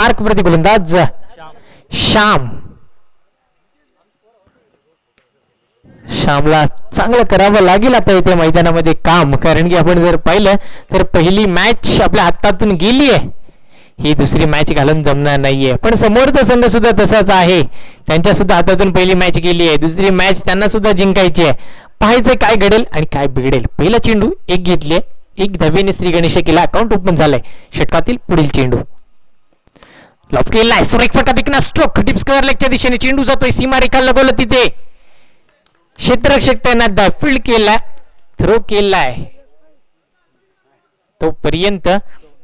Mark प्रति गोलंदाज श्याम. श्यामला चांगलं करावं लागेल आता इथे मैदानामध्ये काम, कारण की आपण जर पाहिलं तर पहिली मॅच आपल्या हातातून गेली आहे, ही दुसरी मॅच घालून जमणार नाहीये. पण समोरचा संघ सुद्धा तसाच आहे, त्यांच्या सुद्धा हातातून पहिली मॅच गेली आहे, दुसरी मॅच त्यांना सुद्धा जिंकायची आहे. पाहायचंय काय घडेल आणि काय बिघडेल. पहिला चेंडू एक घेतले, एक धावेने श्री गणेश केला, अकाउंट ओपन झालंय. षटकातील पुढील चेंडू लॉफ केलाय, सुरेख फटका तिकना स्ट्रोक डीप स्क्वेअर लेगच्या दिशेने चेंडू जातोय, सीमा रेखा लगवलं तिथे, क्षेत्ररक्षक त्यांना फील्ड केला, थ्रो केलाय. तोपर्यंत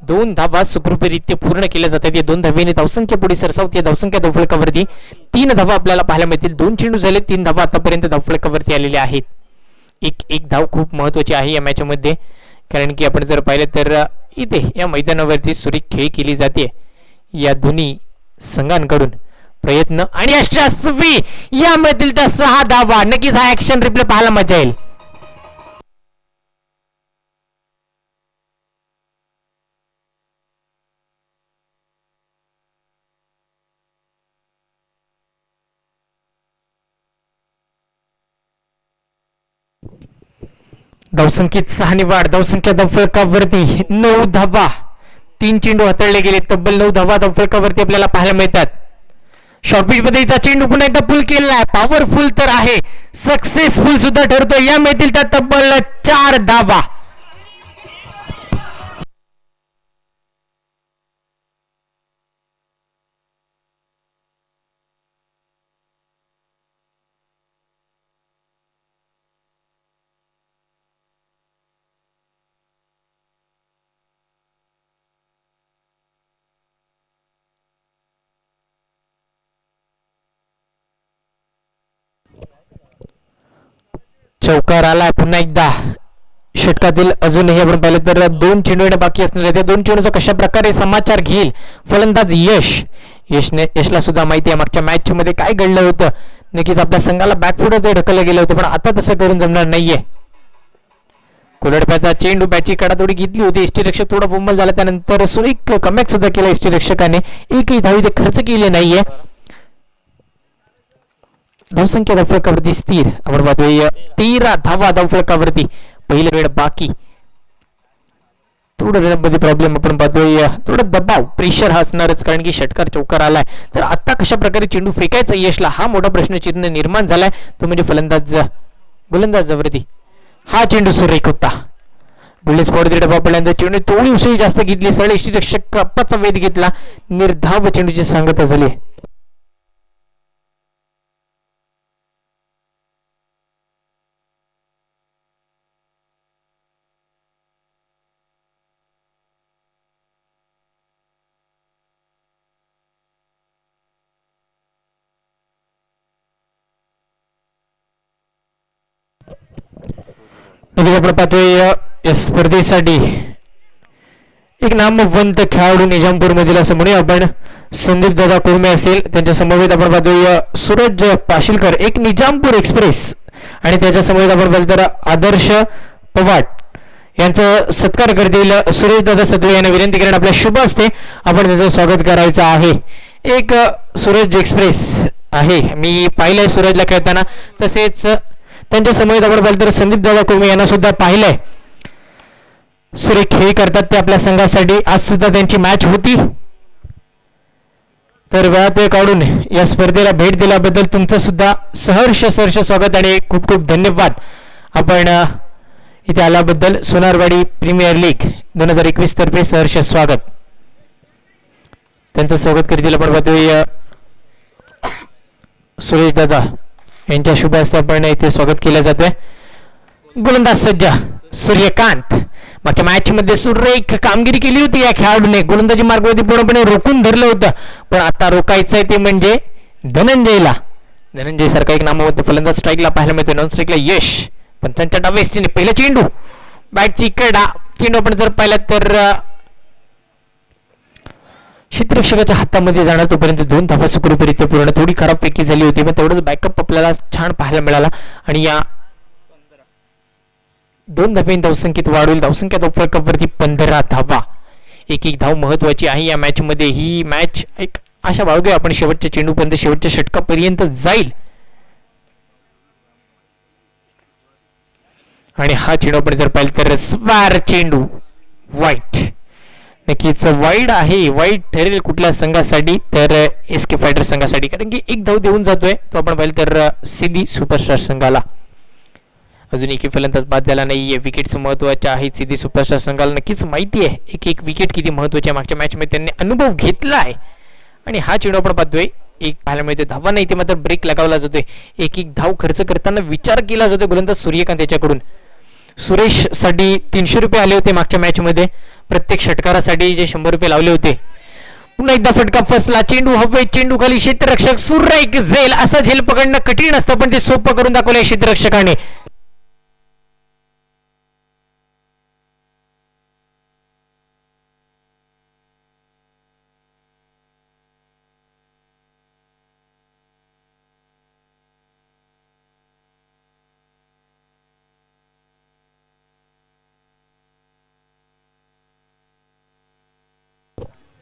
2 धावा सुखरूपरित्या पूर्ण केल्या जातात. 2 धावेने धावसंख्या पुढे सरसावते. धावसंख्या धावफलकावरती 3 धावा आपल्याला पाहायला मिळतील. 2 चेंडू झाले, 3 धावा आतापर्यंत धावफलकावरती आलेल्या आहेत. एक धाव खूप महत्वाची आहे या मॅच मध्ये, कारण की आपण जर पाहिलं तर इथे या मैदानावरती सुरेख खेळ केली जाते. या दोन्ही संघांकडून प्रयत्न आणि यशस्वी यामधील त्या 6 धावा. नक्कीच हा ऍक्शन रिप्ले पाहायला मजा येईल. धावसंख्येत 6 ने वाढ. धावसंख्या धावफलकावरती 9 धावा. 3 चेंडू हाताळले गेले, तब्बल 9 धावा धावफलकावरती आपल्याला पाहायला मिळतात. शॉर्टपिच पद्धतीचा चेंडू पुन्हा एकदा पुल केलाय, पॉवरफुल तर आहे, सक्सेसफुल सुद्धा ठरतो. या मिळतील त्या तब्बल 4 धावा. चौकार आलाय पुन्हा एकदा. षटकातील अजूनही आपण पाहिलं तर 2 चेंडू येणं बाकी असणार. त्या 2 चेंडूचा कशा प्रकारे समाचार घेईल फलंदाज यशला सुद्धा माहिती आहे मागच्या मॅच मध्ये काय घडलं होतं. नक्कीच आपल्या संघाला बॅकफुटवर ढकललं गेलं होतं, पण आता तसं करून जमणार नाहीये. कोलडप्याचा चेंडू बॅटची कडातोडी घेतली होती. यष्टीरक्षक थोडा फंबल झाला, त्यानंतर सुरेख कमबॅक सुद्धा केला यष्टीरक्षकाने. एकही धावी ते खर्च केले नाहीये. धावसंख्या धावफलकावरती स्थिर. आपण पाहतोय 13 धावा धावफलकावरती. पहिला वेळ बाकी. थोडं रनमध्ये प्रॉब्लेम आपण पाहतोय, थोडं दबाव प्रेशर हा असणारच, कारण की षटकार चौकार आलाय. तर आता कशा प्रकारे चेंडू फेकायचा यशला, हा मोठा प्रश्नचिन्ह निर्माण झालाय. तो म्हणजे गोलंदाजावरती. हा चेंडू सुरेख होता. बुल्ले स्पॉट डबा पडल्यानंतर चेंडू थोडी उसळी जास्त घेतली, सरळ यष्टीरक्षक कप्पाचा वेध घेतला, निर्धाव चेंडूची सांगता झाली. आपण पाहतोय या स्पर्धेसाठी एक नामवंत खेळाडू निजामपूर मधील असं म्हणूया आपण. संदीप दादा कुर्मे असेल, त्यांच्या समवेत आपण पाहतोय सूरज पाशीलकर, एक निजामपूर एक्सप्रेस, आणि त्याच्या समवेत आपण पाहिलं तर आदर्श पवार यांचा सत्कार करतील सुरेश दादा सत्वे यांना विनंती करून आपल्या शुभ हस्ते आपण त्याचं स्वागत करायचं आहे. एक सूरज एक्सप्रेस आहे, मी पाहिलंय सूरजला खेळताना. तसेच त्यांच्या समोर आपण पाहिलं तर संदीप दादा कुर्मे यांना सुद्धा पाहिलंय. सुरेख खेळ करतात ते आपल्या संघासाठी. आज सुद्धा त्यांची मॅच होती. तर वेळात वेळ काढून या स्पर्धेला भेट दिल्याबद्दल तुमचं सुद्धा सहर्ष स्वागत आणि खूप खूप धन्यवाद. आपण इथे आल्याबद्दल सोनारवाडी प्रीमियर लीग 2021 तर्फे सहर्ष स्वागत. त्यांचं स्वागत करतील आपण पाहतोय सुरेश दादा यांच्या शुभ हस्ते आपण इथे स्वागत केलं जातंय. गोलंदाज सज्ज सूर्यकांत, मागच्या मॅच मध्ये सुरेख कामगिरी केली होती या खेळाडूने. गोलंदाजी मार्गावरती पूर्णपणे रोखून धरलं होतं, पण आता रोखायचंय ते म्हणजे धनंजयला. धनंजय सारखा एक नामवंत फलंदाज स्ट्राईकला पाहायला मिळतो. नॉन स्ट्राईकला यश, पण त्यांच्या डावेस्टीने पहिला चेंडू, बॅटची कडा. चेंडू आपण जर पाहिला तर क्षेत्ररक्षकाच्या हातामध्ये जाणार, तोपर्यंत 2 धावा सुखरूपरित्या पूर्ण. थोडी खराब पैकी झाली होती, पण तेवढंच बॅकअप आपल्याला छान पाहायला मिळाला. आणि या 2 धाव्यांनी धावसंख्येत वाढ होईल. धावसंख्या धावफलकावरती 15 धावा. एक एक धाव महत्वाची आहे या मॅच मध्ये. ही मॅच एक आशा बाळगूया आपण शेवटच्या चेंडूपर्यंत, शेवटच्या षटकापर्यंत जाईल. आणि हा चेंडू आपण जर पाहिलं तर स्वार चेंडू वाईट, नक्कीच वाईट आहे. वाईट ठरेल कुठल्या संघासाठी तर एसके फायटर संघासाठी, कारण की एक धाव देऊन जातोय तो आपण पाहिलं तर सिटी सुपरस्टार संघाला. अजून एकही फलंदाज बाद झाला नाहीये. विकेट्स महत्वाच्या आहेत सिटी सुपरस्टार संघाला, नक्कीच माहिती आहे एक एक विकेट किती महत्वाची आहे. मागच्या मॅच मध्ये त्यांनी अनुभव घेतला आहे. आणि हा चेंडू आपण पाहतोय एक पाहायला मिळते धावा नाही, ते मात्र ब्रेक लगावला जातोय. एक एक धाव खर्च करताना विचार केला जातोय गोलंदाज सूर्यकांत याच्याकडून. सुरेश साठी 300 रुपये आले होते मागच्या मॅच मध्ये, प्रत्येक षटकारासाठी जे 100 रुपये लावले होते. पुन्हा एकदा फटका फसला, चेंडू हवे, चेंडू खाली, क्षेत्ररक्षक सुरेख झेल. असं झेल पकडणं कठीण असतं पण ते सोपं करून दाखवलंय क्षेत्ररक्षकाने.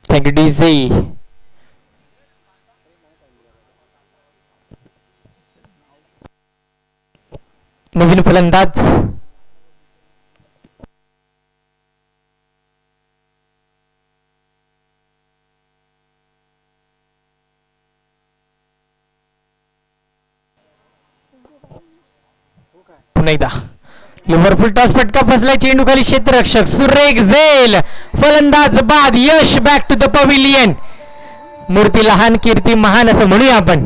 Thank you DJ. नवीन फलंदाज पुन्हा एकदा लिव्हरपूल टॉस, फटका फसलाय, चेंडू खाली, क्षेत्ररक्षक सुरेख झेल. फलंदाज बाद, यश बॅक टू द पविलियन. मूर्ती लहान कीर्ती महान असं म्हणूया आपण.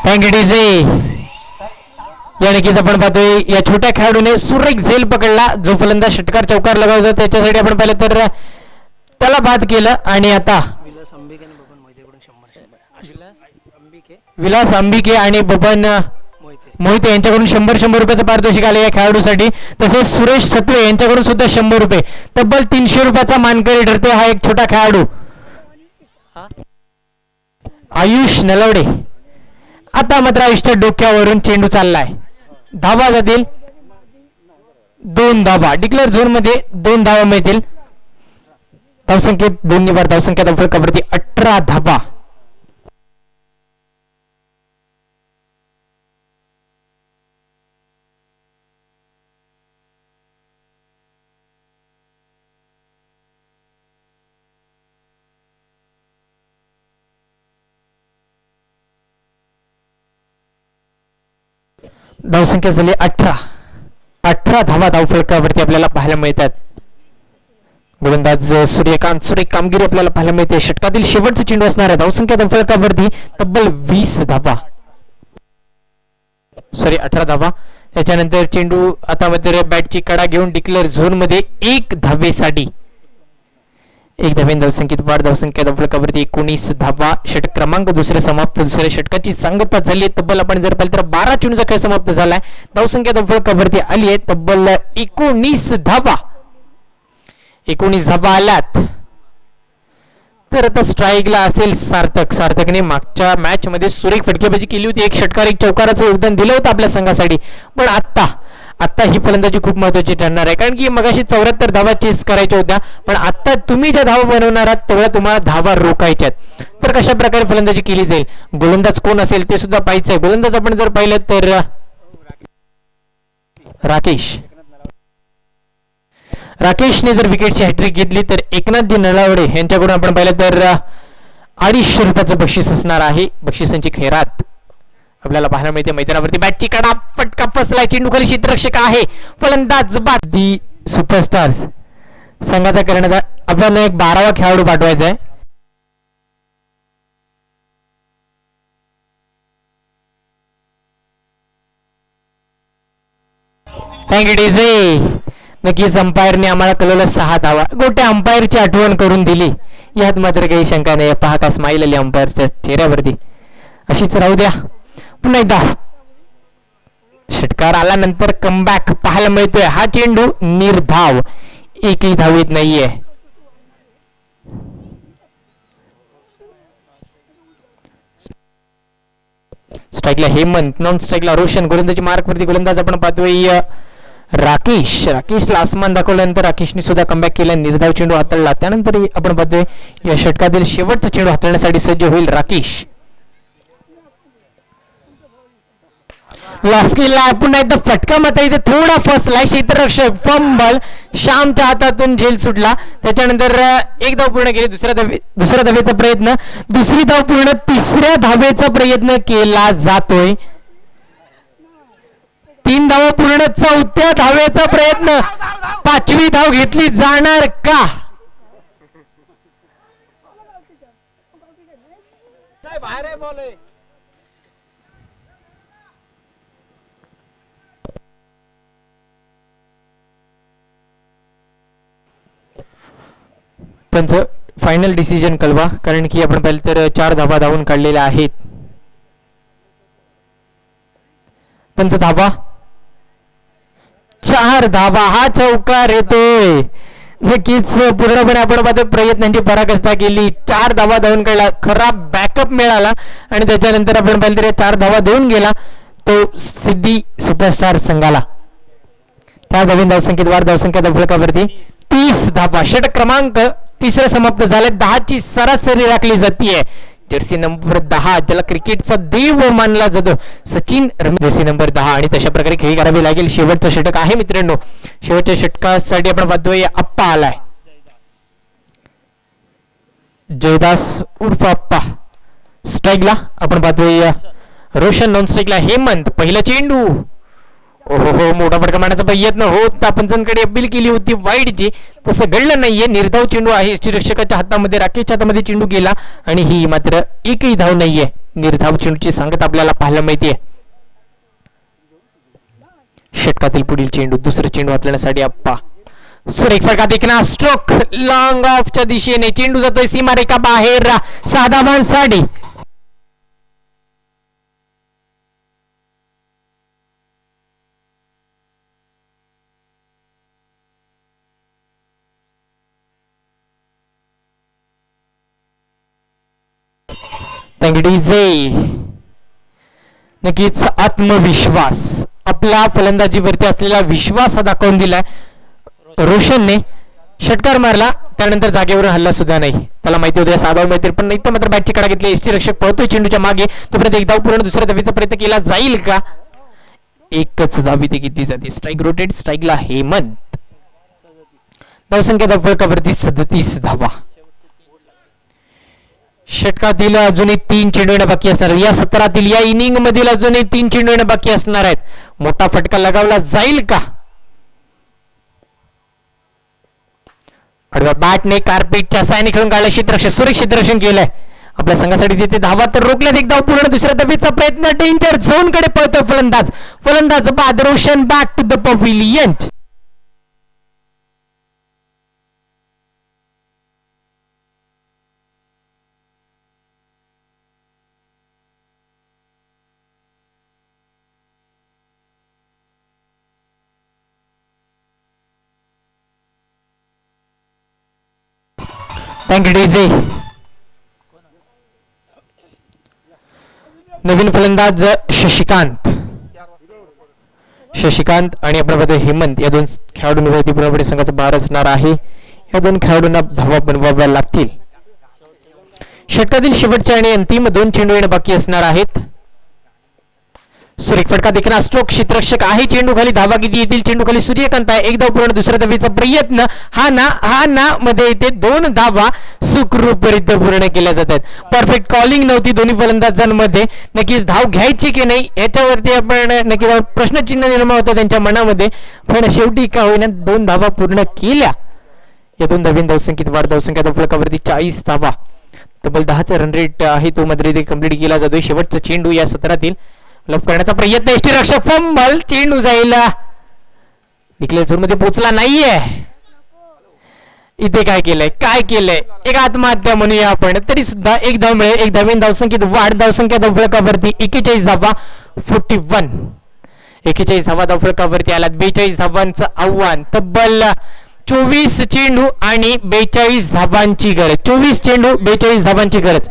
Thank you DJ. या नक्कीच आपण पाहतोय या छोट्या खेळाडूने सुरेख झेल पकडला. जो फलंदाज षटकार चौकार लगावतो त्याच्यासाठी आपण पाहिलं तर त्याला बाद केलं. आणि आता विलास अंबिके आणि बबन मोहिते यांच्याकडून 100 रुपयाचं पारितोषिक आले या खेळाडूसाठी. तसेच सुरेश सत्वे यांच्याकडून सुद्धा 100 रुपये, तब्बल 300 रुपयाचा मानकरी ठरतो हा एक छोटा खेळाडू आयुष नलवडे. आता मात्र आयुषच्या डोक्यावरून चेंडू चाललाय. धावा जातील 2 धावा. डिक्लेअर झोन मध्ये 2 धावा मिळतील. धावसंख्येत 2 निवार धावसंख्या फलकावरती 18 धावा. धावसंख्या झाली 18 धावा धावफलकावरती आपल्याला पाहायला मिळतात. गोलंदाज सूर्यकांत सुरेख कामगिरी आपल्याला पाहायला मिळते. षटकातील शेवटचा चेंडू असणार आहे. धावसंख्या धावफलकावरती तब्बल 20 धावा, सॉरी 18 धावा. त्याच्यानंतर चेंडू आता मात्र बॅटची कडा घेऊन डिक्लेअर झोन मध्ये 1 धावेसाठी. 1 धावेन धावसंख्येत वाढ. धावसंख्या धावफलकावरती 19 धावा. षटक क्रमांक दुसरे समाप्त. दुसऱ्या षटकाची सांगता झाली. तब्बल आपण जर पाहिलं तर 12 चेंडूचा खेळ समाप्त झालाय. धावसंख्या धावफलकावरती आली आहे तब्बल 19 धावा. 19 धावा आल्यात तर आता स्ट्राईकला असेल सार्थक. सार्थकने मागच्या मॅच मध्ये सुरेख फटकेबाजी केली होती. 1 षटकार 1 चौकाराचं योगदान दिलं होतं आपल्या संघासाठी. पण आता ही फलंदाजी खूप महत्वाची ठरणार आहे, कारण की मगाशी 74 धावा चेस करायच्या होत्या, पण आता तुम्ही ज्या धावा बनवणार आहात तेवढ्या तुम्हाला धावा रोखायच्या आहेत. तर कशा प्रकारे फलंदाजी केली जाईल, गोलंदाज कोण असेल ते सुद्धा पाहायचं आहे. गोलंदाज आपण जर पाहिलं तर राकेशने जर विकेटची हॅट्रिक घेतली तर एकनाथ नलावडे यांच्याकडून आपण पाहिलं तर 250 रुपयाचं बक्षीस असणार आहे. बक्षिसांची खैरात आपल्याला पाहायला मिळते. मैदानावरती बॅटची कडा, फटका फसलाय, चेंडू खाली, क्षेत्ररक्षक आहे, फलंदाज बाद. दी सुपरस्टार्स संघाचा करण्याचा आपल्याला एक 12वा खेळाडू पाठवायचा आहे. Thank you DJ. नक्कीच अंपायरने आम्हाला कळवलं 6 धावा. गोट्या अंपायरची आठवण करून दिली, यात मात्र काही शंका नाही. पहा का स्माईल आली अंपायरच्या चेहऱ्यावरती. अशीच राहू द्या. पुन्हा एकदा षटकार आल्यानंतर कमबॅक पाहायला मिळतोय. हा चेंडू निर्धाव, एकही धाव येत नाहीये. स्ट्राईकला हेमंत, नॉन स्ट्राईकला रोशन, गोलंदाजी मार्कवरती गोलंदाज आपण पाहतोय राकेशला आसमान दाखवल्यानंतर राकेशने सुद्धा कमबॅक केला, निर्धाव चेंडू हाताळला. त्यानंतर आपण पाहतोय या षटकातील शेवटचा चेंडू हाताळण्यासाठी सज्ज होईल राकेश. लॉफ्कीला पुन्हा एकदा फटका मात्र इथे थोडा फसलाय क्षेत्ररक्षक, फंबल, श्यामच्या हातातून झेल सुटला. त्याच्यानंतर एक धाव पूर्ण केली, दुसऱ्या धावेचा प्रयत्न, दुसरी धाव पूर्ण, तिसऱ्या धावेचा प्रयत्न केला जातोय. 3 धावा पूर्ण, 4थ्या धावेचा प्रयत्न, 5वी धाव घेतली जाणार का? त्यांचं फायनल डिसिजन कळवा, कारण की आपण पाहिलं तर 4 धावा धावून काढलेल्या आहेत. त्यांचा धावा 4 धावा, हा चौकार येतोय. नक्कीच पूर्णपणे आपण पाहतो प्रयत्नांची पराकाष्ठा केली, 4 धावा धावून काढला, खराब बॅकअप मिळाला आणि त्याच्यानंतर आपण पाहिलं तर 4 धावा देऊन गेला तो सिद्धी सुपरस्टार संघाला. 4 धावीन धावसंख्येत वाढ, धावसंख्या धावफलकावरती 30 धावा. षटक क्रमांक 3 समाप्त झाले, 10ची सरासरी राखली जाते. जर्सी नंबर 10 ज्याला क्रिकेटचा देव मानला जातो सचिन रमेश, जर्सी नंबर 10, आणि तशा प्रकारे खेळी करावी लागेल. शेवटचं षटक आहे मित्रांनो, शेवटच्या षटकासाठी आपण पाहतोय अप्पा आलाय, जयदास उर्फ अप्पा. स्ट्राईकला आपण पाहतोय रोशन, नॉन स्ट्राईकला हेमंत. पहिला चेंडू, ओहो मोठा फटका मारण्याचा प्रयत्न होता, पंचांकडे अपील केली होती वाईडची, तसं घडलं नाहीये. निर्धाव चेंडू आहे यष्टीरक्षकाच्या हातामध्ये, राकेशच्या हातामध्ये चेंडू गेला आणि ही मात्र एकही धाव नाहीये. निर्धाव चेंडूची सांगत आपल्याला पाहायला मिळते. षटकातील पुढील चेंडू, दुसरं चेंडू हाताळण्यासाठी अप्पा. सुरेख फटका देखना, स्ट्रोक लॉंग ऑफच्या दिशेने, चेंडू जातोय सीमारेखा बाहेर, 6 धावांसाठी. नक्कीच आत्मविश्वास, आपल्या फलंदाजीवरती असलेला विश्वास हा दाखवून दिलाय रोशनने. षटकार मारला, त्यानंतर जागेवरून हल्ला सुद्धा नाही. त्याला माहिती होतं 6 धाव मिळतील, पण नाही मात्र बॅटची कडा घेतली. यष्टीरक्षक पळतोय चेंडूच्या मागे, तोपर्यंत 1 धाव पूर्ण, दुसऱ्या धावेचा प्रयत्न केला जाईल का? एकच धाव इथे घेतली जाते. स्ट्राईक रोटेड, स्ट्राईकला हेमंत. धावसंख्या धावफलकावरती 37 धावा. षटकातील अजूनही 3 चेंडू येणं बाकी असणार, या सत्रातील या इनिंग मधील अजूनही 3 चेंडू येणं बाकी असणार आहेत. मोठा फटका लगावला जाईल का? आडव्या बॅटने कार्पेटच्या सायने खेळून काढला, क्षेत्ररक्षक सुरेख क्षेत्ररक्षण केलंय आपल्या संघासाठी. तिथे धावा तर रोखल्यात, 1 धाव पूर्ण, दुसऱ्या धावेचा प्रयत्न, डेंजर झोन कडे पळतोय फलंदाज बाद. Roshan back to the pavilion. नवीन फलंदाज शशिकांत आणि आपण पाहतो हेमंत, या 2 खेळाडूंवरती पूर्णपणे संघाचा भार असणार आहे. या 2 खेळाडूंना धावा बनवाव्या लागतील. षटकातील शेवटचे आणि अंतिम 2 चेंडू येणं बाकी असणार आहेत. सुरेख फटका देखना, स्ट्रोक, क्षेत्ररक्षक आहे चेंडू खाली, धावा किती येतील? चेंडू खाली सूर्यकांत आहे, 1 धाव पूर्ण, दुसऱ्या धावेचा प्रयत्न, हा ना मध्ये इथे 2 धावा सुखरूपरित्या पूर्ण केल्या जातात. परफेक्ट कॉलिंग नव्हती दोन्ही फलंदाजांमध्ये. नक्कीच धाव घ्यायची की नाही याच्यावरती आपण नक्कीच प्रश्नचिन्ह निर्माण होतं त्यांच्या मनामध्ये, पण शेवटी का होईना 2 धावा पूर्ण केल्या. या 2 धावीन धावसंख्येत वाढ, धावसंख्या धावफलकावरती 40 धावा. तब्बल 10चा रन रेट आहे तो मात्र इथे कंप्लीट केला जातोय. शेवटचा चेंडू या सत्रातील लप करण्याचा प्रयत्न, यष्टीरक्षक फंबल, चेंडू जाईल, निकलेल झोन मध्ये पोहोचला नाहीये. इथे काय केलंय एक आत्महत्या म्हणूया आपण, तरी सुद्धा 1 धाव मिळेल. 1 धावीन धावसंख्येत वाढ, धावसंख्या धावफलकावरती 41 धावा, 41. 41 धावा धावफलकावरती आला. 42 धावांचं आव्हान, तब्बल 24 चेंडू आणि 42 धावांची गरज. 24 चेंडू 42 धावांची गरज.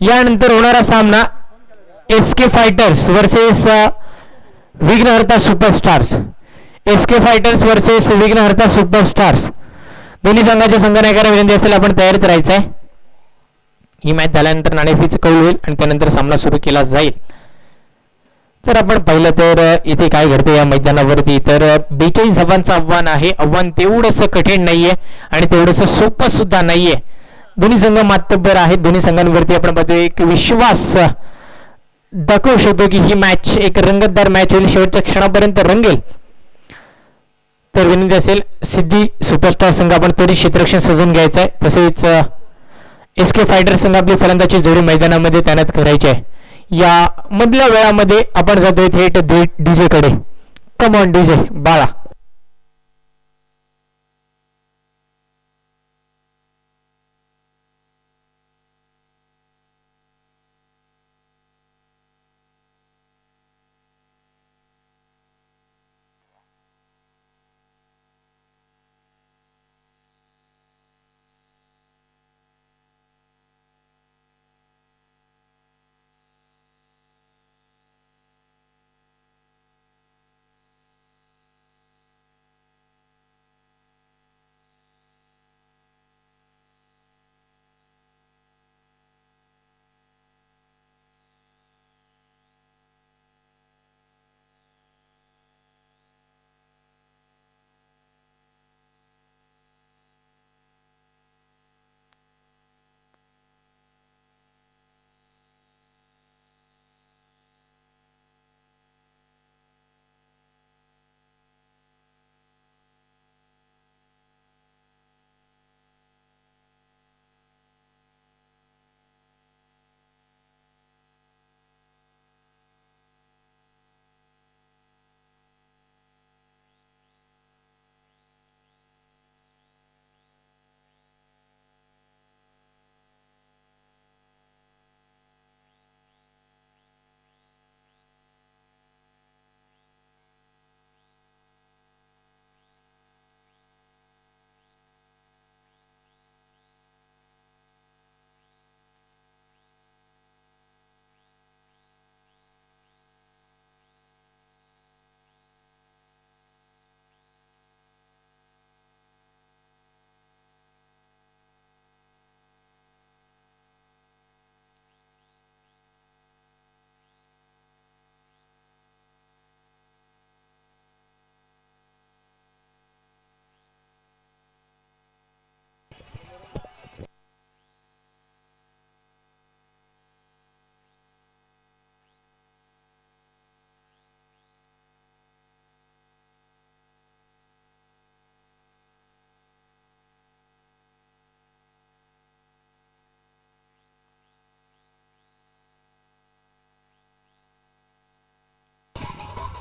यानंतर होणारा सामना एसके फायटर्स वर्सेस विघ्नहर्ता सुपरस्टार्स. एसके फायटर्स वर्सेस विघ्नहर्ता सुपरस्टार्स. दोन्ही संघाच्या संघनायकांना विनंती असेल आपण तयारीत राहायचं आहे. ही मॅच झाल्यानंतर नाणेफेच कौल होईल आणि त्यानंतर सामना सुरू केला जाईल. तर आपण पाहिलं तर इथे काय घडतं या मैदानावरती, तर 42 धावांचं आव्हान आहे. आव्हान तेवढंसं कठीण नाहीये आणि तेवढंसं सोपं सुद्धा नाहीये. दोन्ही संघ मातब्बर आहेत. दोन्ही संघांवरती आपण पाहतोय एक विश्वास दाखवू शकतो की ही मॅच एक रंगतदार मॅच होईल, शेवटच्या क्षणापर्यंत रंगेल. तर विनंती असेल सिद्धी सुपरस्टार संघ आपण तरी क्षेत्ररक्षण सजून घ्यायचं आहे. तसेच एसके फायटर संघ आपली फलंदाची जोडी मैदानामध्ये तैनात करायची आहे. या मधल्या वेळामध्ये आपण जातोय थेट डीजे कडे. कम ऑन डीजे बाळा.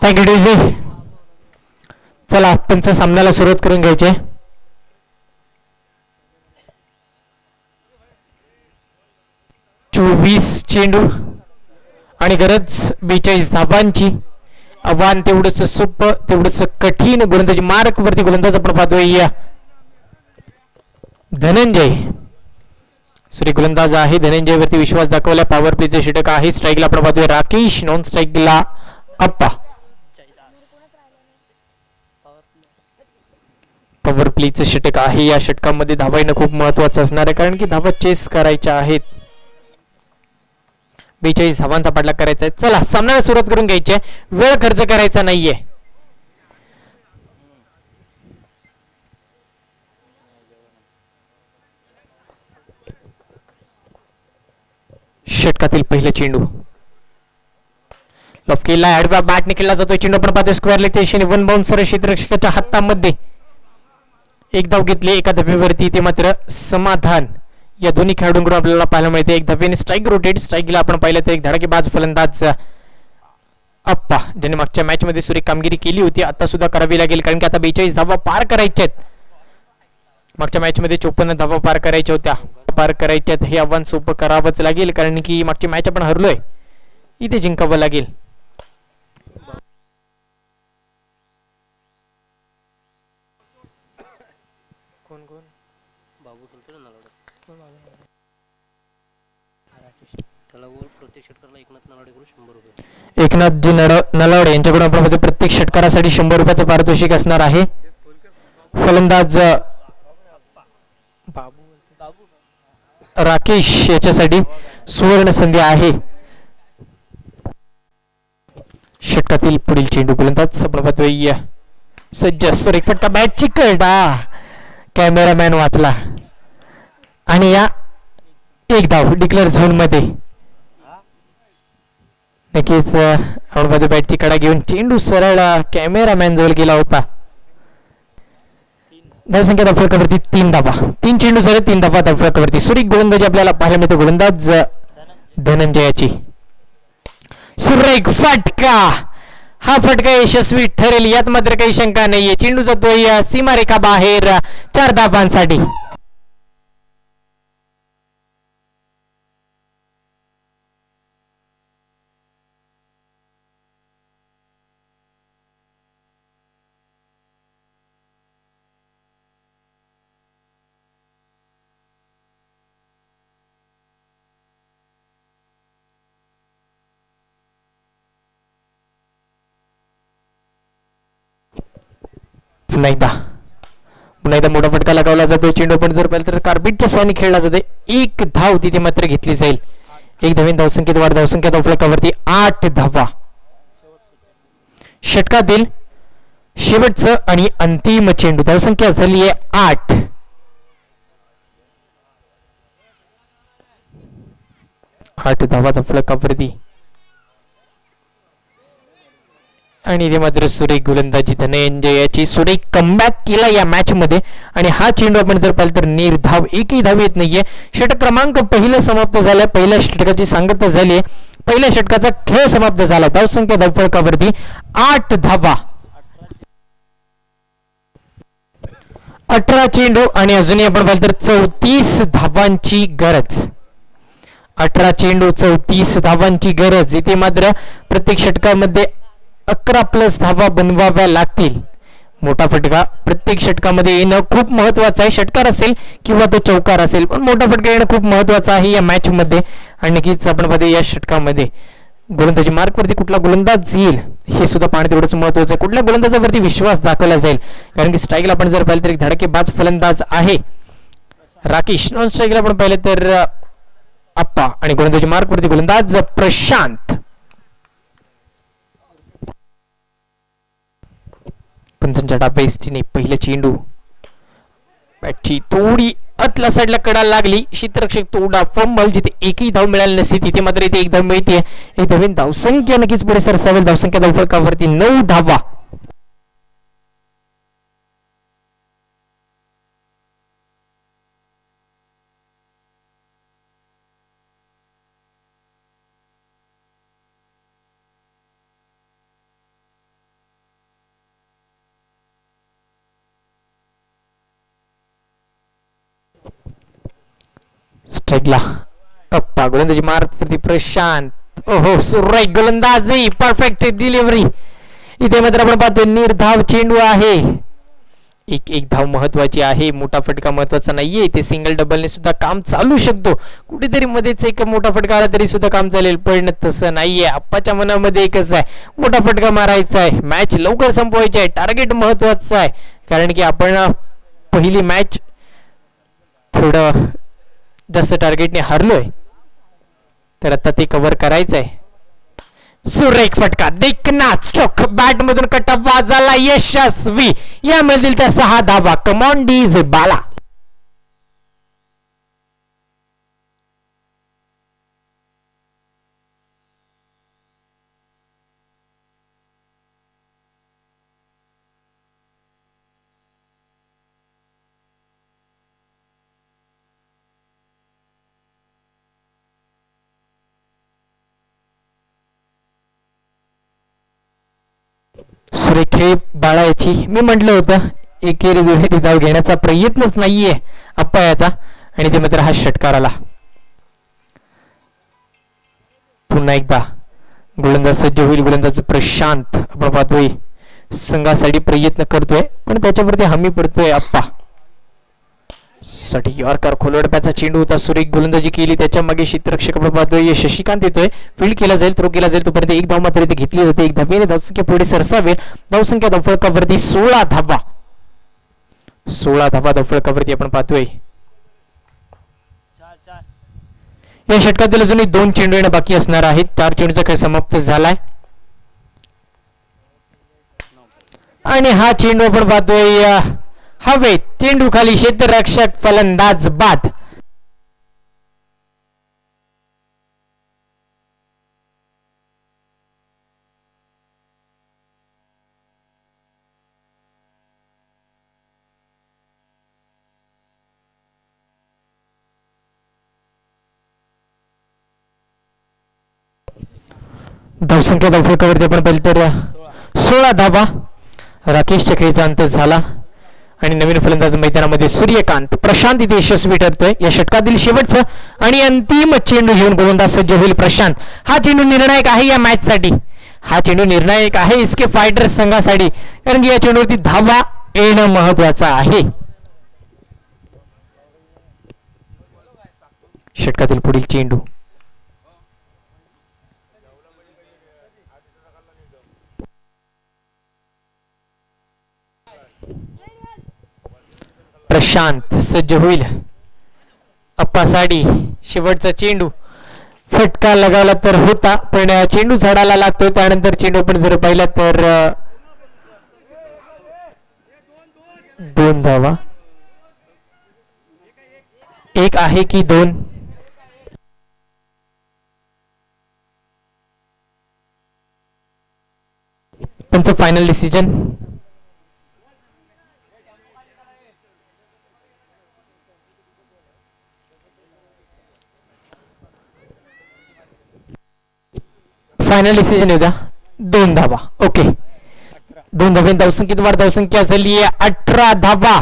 Thank you DJ. चला पंच सामन्याला सुरुवात करून घ्यायची. 24 चेंडू आणि गरज 42 धाबांची. आव्हान तेवढंच सोपं तेवढंच कठीण. गोलंदाजी मार्क वरती गोलंदाज आपण पाहतोय धनंजय. सॉरी गोलंदाज आहे धनंजय वरती विश्वास दाखवला. पॉवर प्लेचे षटक आहे. स्ट्राईकला आपण पाहतोय राकेश. नॉन स्ट्राईकला अप्पा. पॉवर प्लेचं षटक आहे. या षटकामध्ये धावा येणं खूप महत्वाचं असणार आहे कारण की धावा चेस करायच्या आहेत. 42 धावांचा पाठलाग करायचा आहे. चला सामन्याला सुरुवात करून घ्यायची आहे. वेळ खर्च करायचा नाहीये. षटकातील पहिला चेंडू लॉफ केला. ऍडवा बॅटने खेळला जातोय. चेंडू आपण पाहतोय स्क्वेअर लेग दिशेने वन बाउन्सर क्षेत्ररक्षकाच्या हातामध्ये. एक धाव घेतली एका धावेवरती. ते मात्र समाधान या दोन्ही खेळाडूंकडून आपल्याला पाहायला मिळते. एक धावेने स्ट्राईक रोटेट. स्ट्राईकला आपण पाहिलं तर एक धडाकेबाज फलंदाज अप्पा ज्याने मागच्या मॅच मध्ये सुरेख कामगिरी केली होती आता सुद्धा करावी लागेल कारण की आता 42 धावा पार करायच्या आहेत. मागच्या मॅच मध्ये 54 धावा पार करायच्या होत्या. पार करायच्यात. हे आव्हान सोपं करावंच लागेल कारण की मागची मॅच आपण हरलोय. इथे जिंकावं लागेल. कोण कोण बाबू खेळतो ना एकनाथजी नलावडे यांच्याकडून आपण प्रत्येक षटकारासाठी 100 रुपयाचं पारितोषिक असणार आहे. फलंदाज राकेश याच्यासाठी सुवर्ण संधी आहे. षटकातील पुढील चेंडू गोलंदाज आपण पाहतोय सज्ज सुरेख फटका बॅट चिकटा कॅमेरामॅन वाचला आणि या एक धाव डिक्लेअर झोन मध्ये. नक्कीच आपण पाहतो बॅटची कडा घेऊन चेंडू सरळ कॅमेरामॅन जवळ गेला होता. धावसंख्या धावफलकावरती 3 धावा. 3 चेंडू झाले 3 धावा धावफलकावरती. सुरेख गोलंदाजी आपल्याला पाहायला मिळते गोलंदाज धनंजयाची. सुरेख फटका, हा फटका यशस्वी ठरेल यात मात्र काही शंका नाहीये. चेंडू जातोय सीमारेखा बाहेर 4 धावांसाठी. पुन्हा एकदा मोठा फटका लगावला जातो. चेंडू पण जर पाहिलं तर कार्पेटच्या साहाय्याने खेळला जातो. 1 धाव तिथे मात्र घेतली जाईल. 1 धावेन धावसंख्येत वाढ. धावसंख्या धावफलकावरती 8 धावा. षटकातील शेवटचं आणि अंतिम चेंडू. धावसंख्या झाली आहे 8 धावा धावफलकावरती. आणि इथे मात्र सुरेख गोलंदाजी धनंजयाची. सुरेख कमबॅक केला या मॅच मध्ये आणि हा चेंडू आपण जर पाहिलं तर निर्धाव. एकही धाव येत नाहीये. षटक क्रमांक पहिलं समाप्त झालंय. पहिल्या षटकाची सांगता झाली. पहिल्या षटकाचा खेळ समाप्त झाला. धावसंख्या धावफलकावरती 8 धावा. 18 चेंडू आणि अजूनही आपण पाहिलं तर 34 धावांची गरज. 18 चेंडू 34 धावांची गरज. इथे मात्र प्रत्येक षटकामध्ये 11+ धावा बनवाव्या लागतील. मोठा फटका प्रत्येक षटकामध्ये येणं खूप महत्वाचं आहे. षटकार असेल किंवा तो चौकार असेल पण मोठा फटका येणं खूप महत्वाचं आहे या मॅच मध्ये. आणि नक्कीच आपण पाहतो या षटकामध्ये गोलंदाजी मार्कवरती कुठला गोलंदाज येईल हे सुद्धा पाहणं तेवढंच महत्वाचं आहे. कुठल्या गोलंदाजावरती विश्वास दाखवला जाईल कारण की स्ट्राईकला आपण जर पाहिलं तर एक धडकेबाज फलंदाज आहे राकेश. नॉन स्ट्राईकला आपण पाहिलं तर आप्पा आणि गोलंदाजी मार्कवरती गोलंदाज प्रशांत. पंचांच्या डाब्याने पहिला चेंडू बॅटची थोडी आतल्या साईडला कडा लागली. क्षेत्ररक्षक थोडा फंबल. जिथे एकही धाव मिळाली नसती तिथे मात्र इथे 1 धाव मिळते. 1 धावेन धावसंख्या नक्कीच पुढे सरसावेल. धावसंख्या धावफलकावरती 9 धावा. स्ट्राईकला अप्पा. गोलंदाजी मार्कवरती प्रशांत. ओहो सुरेख गोलंदाजी. Perfect delivery. इथे मात्र आपण पाहतो निर्धाव चेंडू आहे. एक धाव महत्वाची आहे. मोठा फटका महत्वाचा नाहीये. इथे सिंगल डबलने सुद्धा काम चालू शकतो. कुठेतरी मध्येच एक मोठा फटका आला तरी सुद्धा काम चालेल पण तसं नाहीये. आप्पाच्या मनामध्ये एकच आहे मोठा फटका मारायचा आहे. मॅच लवकर संपवायची आहे. टार्गेट महत्वाचं आहे कारण की आपण पहिली मॅच थोडं जास्त टार्गेटने हारलोय तर आता ते कव्हर करायचं आहे. सुरेख फटका. देखना स्ट्रोक. बॅट मधून कटप्पा झाला यशस्वी. या मिळतील त्या 6 धावा. कमॉन डीज बाला. सुरेख बाळायची. मी म्हटलं होतं एकेरी दुहेरी धाव घेण्याचा प्रयत्नच नाहीये अप्पा याचा आणि ते मात्र हा षटकार आला. पुन्हा एकदा गोलंदाज सज्ज होईल. गोलंदाज प्रशांत. आपण पाहतोय संघासाठी प्रयत्न करतोय पण त्याच्यावरती हमी पडतोय अप्पा. साठी यॉर्कर खोलवडप्याचा चेंडू होता. सुरेख गोलंदाजी केली. त्याच्या मागे क्षेत्ररक्षक आपण पाहतोय शशिकांत येतोय. फील्ड केला जाईल, थ्रो केला जाईल. तोपर्यंत एक धाव मात्र इथे घेतली जाते. एक धावेने धावसंख्या पुढे सरसावेल. धावसंख्या धावफलकावरती 16 धावा. 16 धावा धावफलकावरती आपण पाहतोय. या षटकातील अजूनही 2 चेंडू येणं बाकी असणार आहेत. 4 चेंडूचा खेळ समाप्त झालाय आणि हा चेंडू आपण पाहतोय हवेत. चेंडू खाली, क्षेत्ररक्षक फलंदाज बाद. धावसंख्या धावफलकावरती आपण पाहिलं तर 16 धावा. राकेश चक्रीचा अंत झाला आणि नवीन फलंदाज मैदानामध्ये सूर्यकांत. प्रशांत इथे यशस्वी ठरतोय. या षटकातील शेवटचं आणि अंतिम चेंडू घेऊन गोलंदाज सज्ज होईल प्रशांत. हा चेंडू निर्णायक आहे या मॅच साठी. हा चेंडू निर्णायक आहे इसके फायटर्स संघासाठी, कारण की या चेंडूवरती धावा येणं महत्वाचं आहे. षटकातील पुढील चेंडू प्रशांत सज्ज होईल. अप्पासाठी शेवटचा चेंडू. फटका लगावला तर होता, पण चेंडू झाडाला लागतो. त्यानंतर चेंडू पण जर पाहिला तर 2 धावा. 1 आहे की 2? त्यांचं फायनल डिसिजन. फायनल डिसिजन येऊ द्या. 2 धावा. ओके, 2 धावे धावसंख्येत वाढ. धावसंख्या झाली 18 धावा.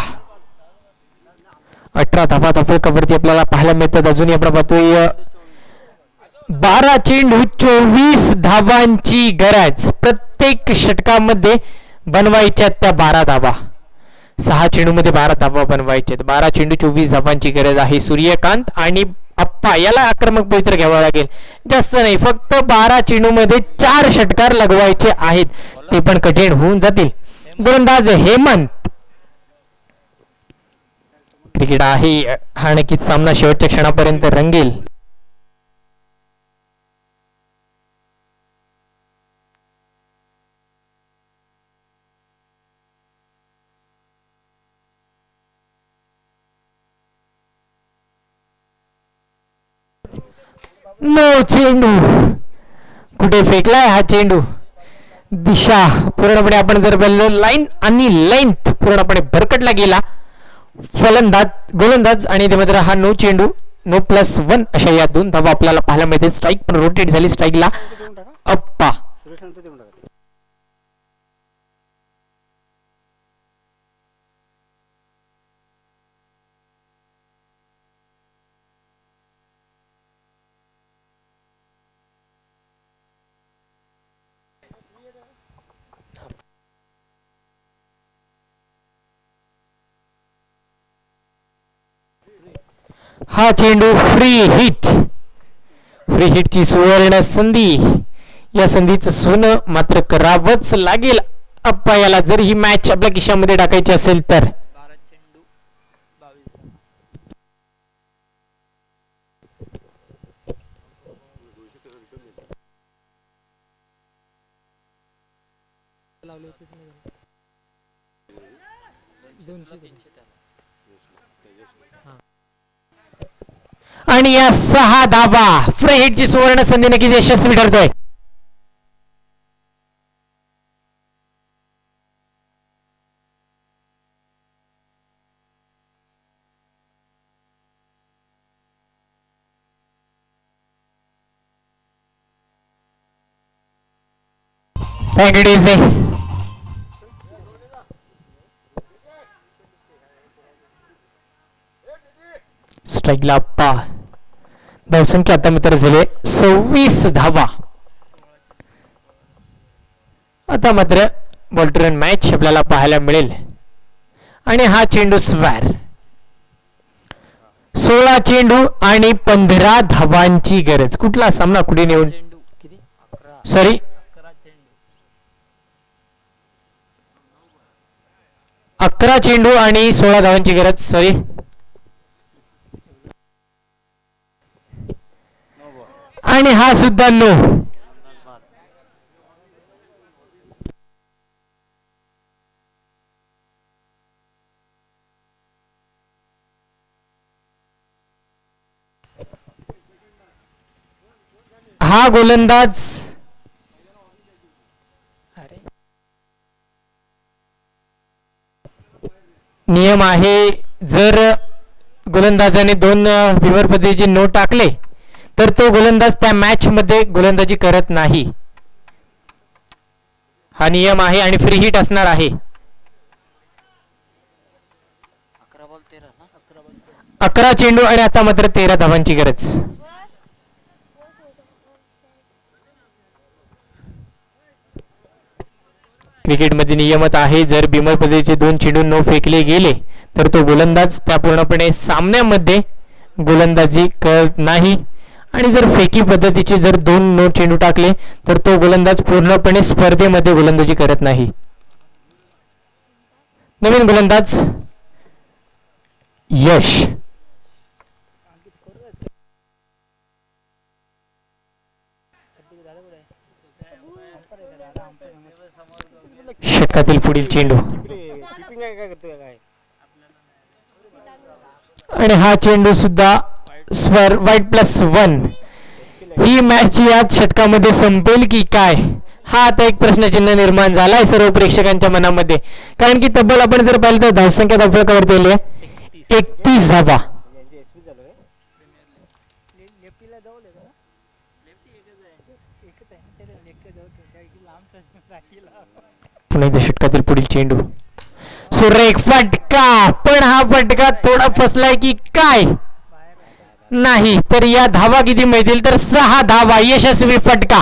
18 धावा धावफलकावरती आपल्याला पाहायला मिळतात. अजूनही आपण पाहतोय 12 चेंडू 24 धावांची गरज. प्रत्येक षटकामध्ये बनवायच्या त्या 12 धावा. 6 चेंडू मध्ये 12 धावा बनवायच्या. 12 चेंडू 24 धावांची गरज आहे. सूर्यकांत आणि अप्पा याला आक्रमक पवित्र घ्यावं लागेल. जास्त नाही, फक्त 12 चेंडू मध्ये 4 षटकार लगवायचे आहेत. ते पण कठीण होऊन जातील. गोलंदाज हेमंत. क्रिकेट आहे हा नक्कीच सामना शेवटच्या क्षणापर्यंत रंगेल. नो चेंडू. कुठे फेकलाय हा चेंडू? दिशा पूर्णपणे आपण जर बोललो लाईन आणि लेंथ पूर्णपणे भरकटला गेला. फलंदाज गोलंदाज आणि ते मात्र हा नो चेंडू. नो +1 अशा या 2 धावा आपल्याला पाहायला मिळते. स्ट्राईक पण रोटेट झाली. स्ट्राईकला अप्पा. हा चेंडू फ्री हिट. फ्री हिटची सुवर्ण संधी. या संधीचं सोनं मात्र करावंच लागेल अप्पा याला, जर ही मॅच आपल्या खिशामध्ये टाकायची असेल तर. आणि या 6 धावा. फ्री हिटची सुवर्ण संधी नक्कीच यशस्वी ठरतोय. Take it easy. स्ट्राईकला अप्पा. धावसंख्या आता मित्र झाले 26 धावा. आता मात्र बॉल टू रन मॅच आपल्याला पाहायला मिळेल. आणि हा चेंडू स्क्वेअर. 16 चेंडू आणि 15 धावांची गरज. कुठला सामना कुठे नेऊन सॉरी 11 चेंडू आणि 16 धावांची गरज. सॉरी आणि हा सुद्धा नो. हा गोलंदाज नियम आहे, जर गोलंदाजाने 2 बिमर पद्धतीचे नो टाकले तर तो गोलंदाज त्या मॅच मध्ये गोलंदाजी करत नाही. हा नियम आहे आणि फ्री हिट असणार आहे. 11 चेंडू आणि आता मात्र 13 धावांची गरज. क्रिकेटमध्ये नियमच आहे, जर बिमर पद्धतीचे 2 चेंडू नो फेकले गेले तर तो गोलंदाज त्या पूर्णपणे सामन्यामध्ये गोलंदाजी करत नाही. आणि जर फेकी पद्धतीचे जर 2 नो चेंडू टाकले तर तो गोलंदाज पूर्णपणे स्पर्धेमध्ये गोलंदाजी करत नाही. नवीन गोलंदाज यश. षटकातील पुढील चेंडू आणि हा चेंडू सुद्धा स्वर वाईट +1. ही मॅच याच षटकामध्ये संपेल की काय, हा आता एक प्रश्नचिन्ह निर्माण झालाय सर्व प्रेक्षकांच्या मनामध्ये. कारण की तब्बल आपण जर पाहिलं तर धावसंख्या फलकावरती आली आहे 31 धावा. पुन्हा एकदा षटकातील पुढील चेंडू. सुरेख फटका, पण हा फटका थोडा फसलाय की काय नाही. तर या धावा किती मिळतील तर 6 धावा. यशस्वी फटका.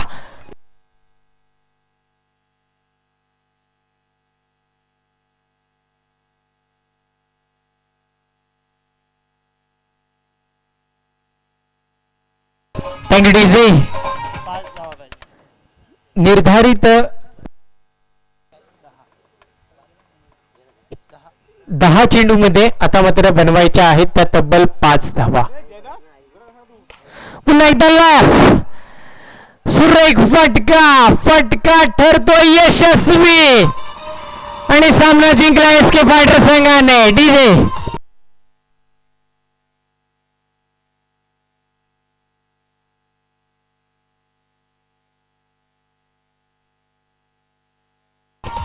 Thank you DJ. निर्धारित 10 चेंडू मध्ये आता मात्र बनवायच्या आहेत त्या तब्बल 5 धावा. पुन्हा एकदा सुरेख फटका, फटका ठरतो यशस्वी आणि सामना जिंकला एसके फायटर संघाने. डीजे